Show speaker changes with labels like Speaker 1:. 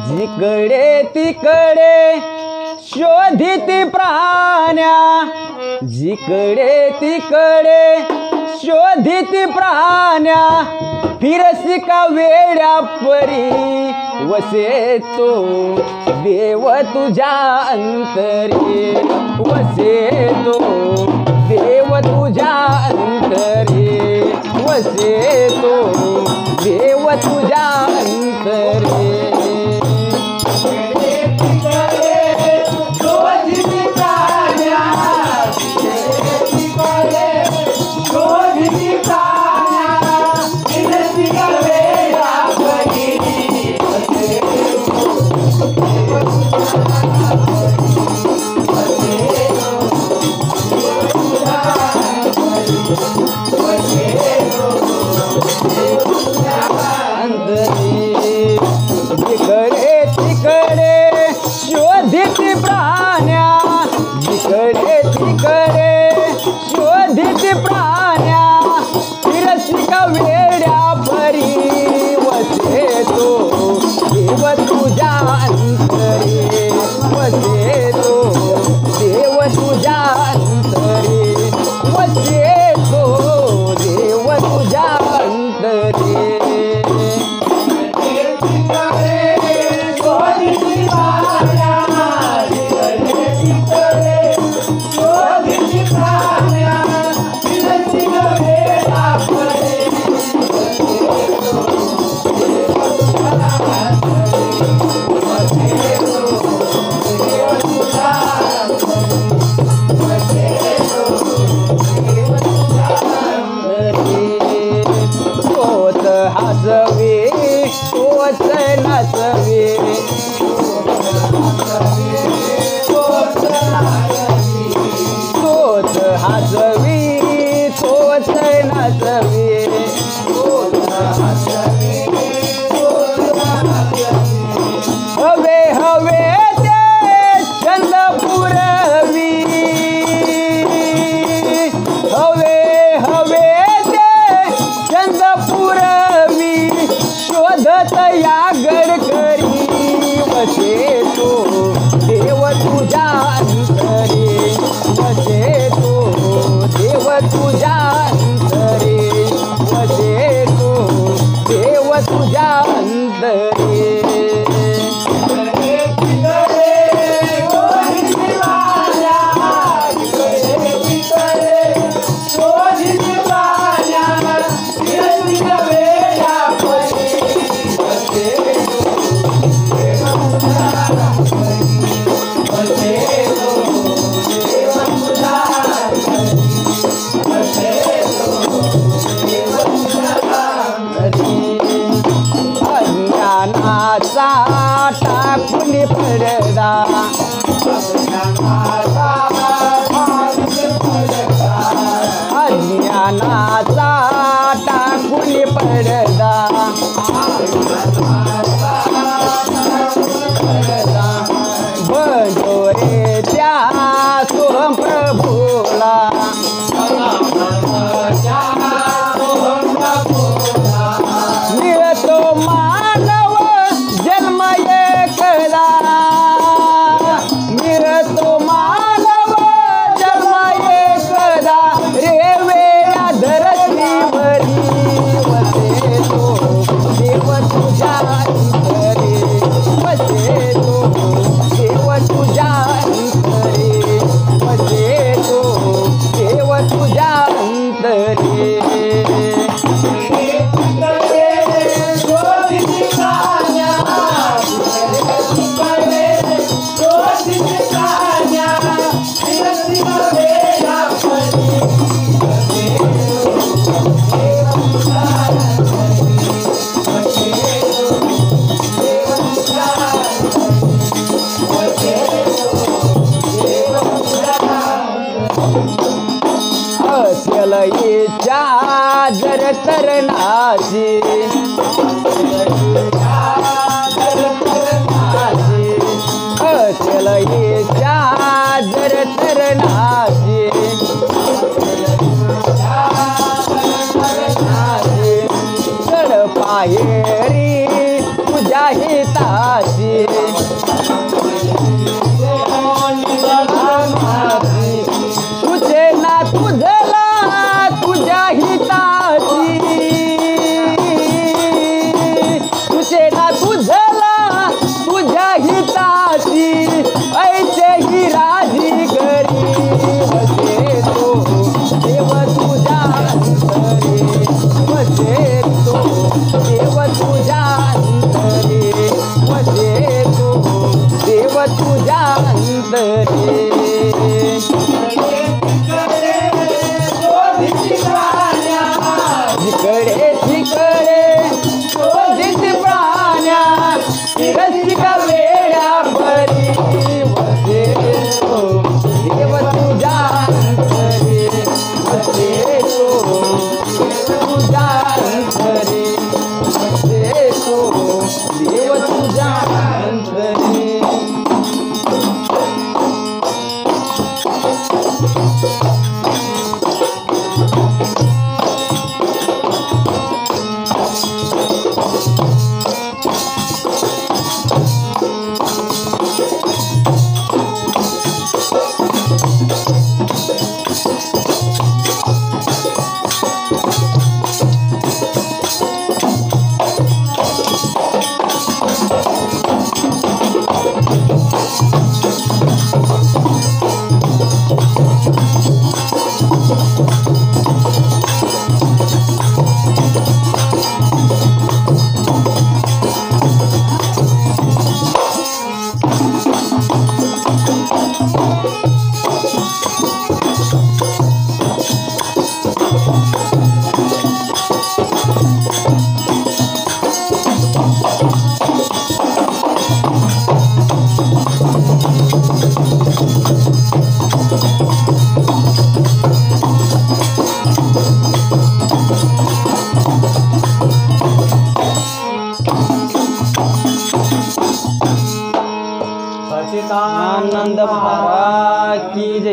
Speaker 1: जिकडे तिकडे शोधिती प्राण्या, जिकडे तिकडे शोधिती प्राण्या, फिरसी का वेड्या परी वसे तो देव तुझ्या अंतरी, वसे तो देव तुझ्या अंतरी, वसे तो देव तुझ्या अंतरी। जिकडे तिकडे शोधिती प्राण्या, जिकडे तिकडे शोधिती प्राण्या, फिरसी का वेड्या परी वसे तो देव तुझ्या अंतरी, वसे तो देव तुझ्या अंतरी, वसे तो देव तुझ्या अंतरी। हसवे तोच नसवे, तोच हसवी तोच नसवे, हवे हवे ते छंद पुरवी, हवे हवे ते छंद पुरवी, शोधत या गडकरी वसे तो देव तुझ्या अंतरी, वसे तो देव तुझ्या अंतरी, वसे तो देव तुझ्या अंतरी। अज्ञानाचा टाकून पडदा, अज्ञानाचा टाकून पडदा, बंदोरे त्या सोहम प्रभूला, मिळतो मानव जन्म एकदा, मिळतो मानव जन्म एकदा, रे वेळा धरतीवरी वसे तो देव तुझ्या अंतरी, वसे तो देव तुझ्या अंतरी, वसे तो देव तुझ्या अंतरी। इच्छा जर तरणाची, असेल इच्छा जर तरणाची, चढ पायरी तुझ्या हिताची सूचना तुझला तुझ्या हिताची सूचना तुझला तुझ्या हिताची ऐसे ही राजी करी बसे तो देव तुझ्या अंतरी बसे तो देव तुझ्या अंतरी बसे तो देव तुझ्या अंतरी